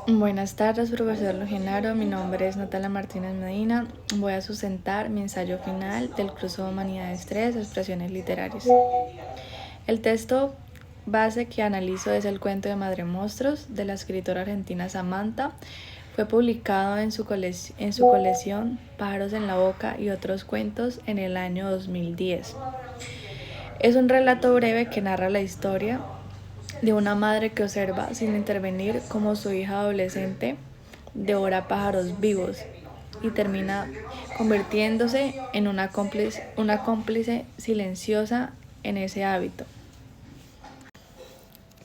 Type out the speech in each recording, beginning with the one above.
Buenas tardes, profesor Logenaro. Mi nombre es Natalia Martínez Medina. Voy a sustentar mi ensayo final del curso de Humanidades 3, Expresiones Literarias. El texto base que analizo es el cuento de Madre Monstruos de la escritora argentina Samantha. Fue publicado en su colección Pájaros en la Boca y otros cuentos en el año 2010. Es un relato breve que narra la historia de una madre que observa sin intervenir cómo su hija adolescente devora pájaros vivos y termina convirtiéndose en una cómplice silenciosa en ese hábito.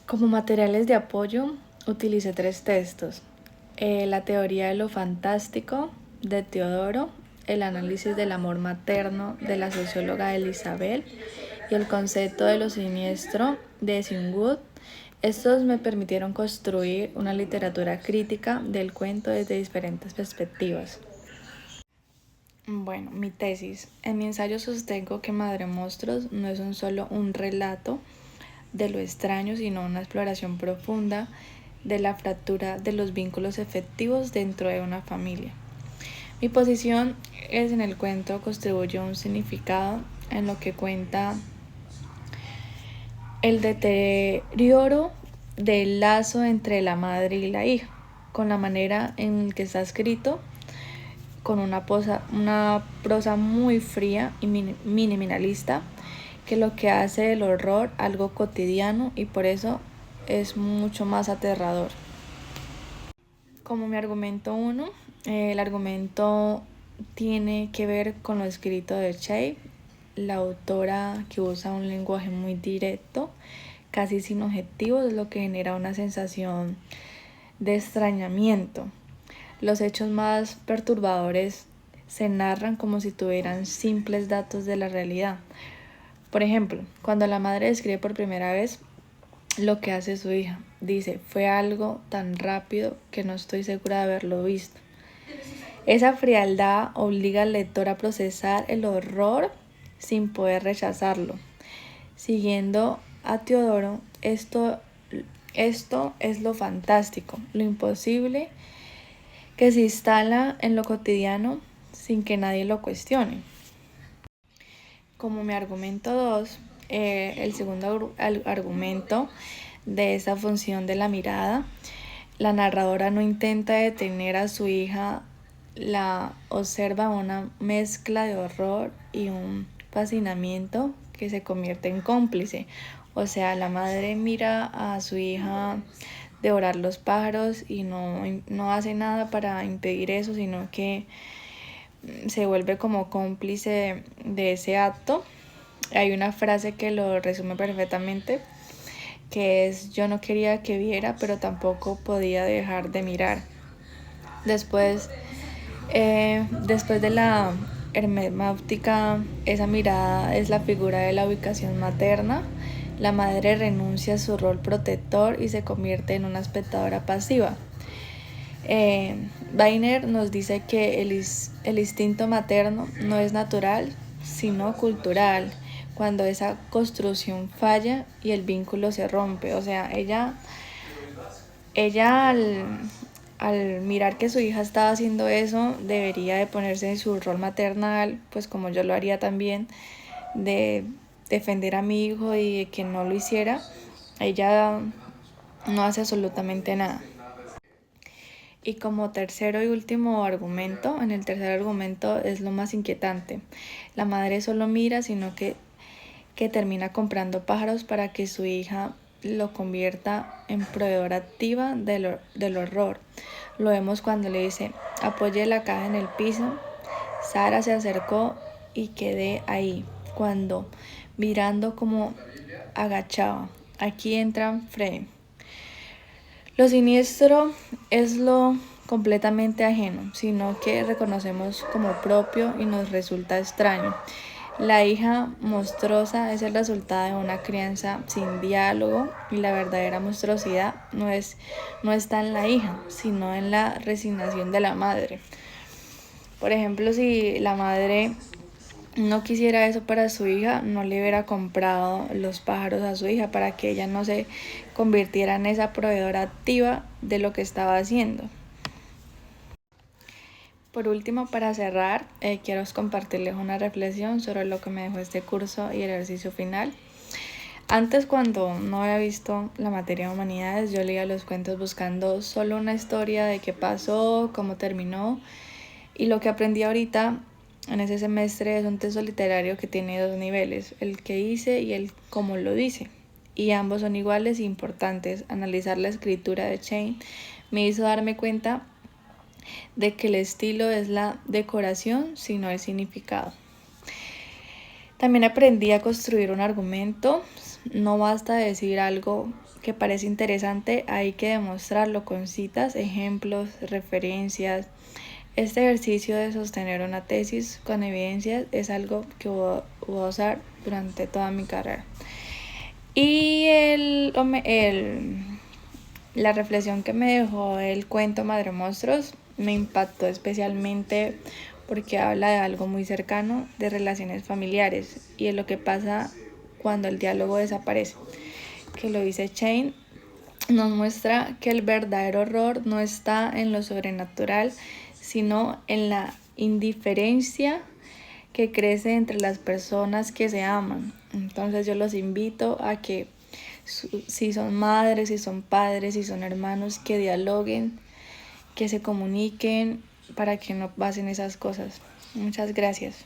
Como materiales de apoyo utilicé 3 textos: la teoría de lo fantástico de Teodoro, el análisis del amor materno de la socióloga Elizabeth y el concepto de lo siniestro de Sigmund. Estos me permitieron construir una literatura crítica del cuento desde diferentes perspectivas. Bueno, mi tesis. En mi ensayo sostengo que Madre Monstruos no es solo un relato de lo extraño, sino una exploración profunda de la fractura de los vínculos efectivos dentro de una familia. Mi posición es en el cuento contribuye un significado en lo que cuenta el deterioro del lazo entre la madre y la hija, con la manera en que está escrito, con una prosa muy fría y minimalista, que lo que hace del horror algo cotidiano y por eso es mucho más aterrador. Como mi argumento 1, el argumento tiene que ver con lo escrito de Shea, la autora que usa un lenguaje muy directo, casi sin objetivos, lo que genera una sensación de extrañamiento. Los hechos más perturbadores se narran como si tuvieran simples datos de la realidad. Por ejemplo, cuando la madre describe por primera vez lo que hace su hija, dice: fue algo tan rápido que no estoy segura de haberlo visto. Esa frialdad obliga al lector a procesar el horror sin poder rechazarlo. Siguiendo a Teodoro, esto es lo fantástico, lo imposible que se instala en lo cotidiano sin que nadie lo cuestione. Como mi argumento 2, el segundo argumento de esta función de la mirada, la narradora no intenta detener a su hija, la observa una mezcla de horror y un fascinamiento que se convierte en cómplice. O sea, la madre mira a su hija devorar los pájaros y no hace nada para impedir eso, sino que se vuelve como cómplice de ese acto. Hay una frase que lo resume perfectamente, que es: yo no quería que viera, pero tampoco podía dejar de mirar. Después de la hermenéutica, esa mirada es la figura de la ubicación materna. La madre renuncia a su rol protector y se convierte en una espectadora pasiva. Weiner nos dice que el instinto materno no es natural, sino cultural, cuando esa construcción falla y el vínculo se rompe. O sea, ella al mirar que su hija estaba haciendo eso, debería de ponerse en su rol maternal, pues como yo lo haría también, de defender a mi hijo y de que no lo hiciera. Ella no hace absolutamente nada. Y como tercero y último argumento, en el tercer argumento es lo más inquietante. La madre solo mira, sino que termina comprando pájaros para que su hija lo convierta en proveedora activa del horror. Lo vemos cuando le dice: apoye la caja en el piso. Sara se acercó y quedé ahí, cuando mirando como agachaba. Aquí entra Fred. Lo siniestro es lo completamente ajeno, sino que reconocemos como propio y nos resulta extraño. La hija monstruosa es el resultado de una crianza sin diálogo, y la verdadera monstruosidad no está en la hija, sino en la resignación de la madre. Por ejemplo, si la madre no quisiera eso para su hija, no le hubiera comprado los pájaros a su hija para que ella no se convirtiera en esa proveedora activa de lo que estaba haciendo. Por último, para cerrar, quiero compartirles una reflexión sobre lo que me dejó este curso y el ejercicio final. Antes, cuando no había visto la materia de humanidades, yo leía los cuentos buscando solo una historia de qué pasó, cómo terminó, y lo que aprendí ahorita en ese semestre es un texto literario que tiene dos niveles, el que dice y el cómo lo dice, y ambos son iguales e importantes. Analizar la escritura de Chain me hizo darme cuenta de que el estilo es la decoración, sino el significado. También aprendí a construir un argumento. No basta decir algo que parece interesante, hay que demostrarlo con citas, ejemplos, referencias. Este ejercicio de sostener una tesis con evidencias es algo que voy a usar durante toda mi carrera. Y la reflexión que me dejó el cuento Madre Monstruos me impactó especialmente porque habla de algo muy cercano, de relaciones familiares y de lo que pasa cuando el diálogo desaparece. Que lo dice Chain, nos muestra que el verdadero horror no está en lo sobrenatural, sino en la indiferencia que crece entre las personas que se aman. Entonces yo los invito a que si son madres, si son padres, si son hermanos, que dialoguen, que se comuniquen para que no pasen esas cosas. Muchas gracias.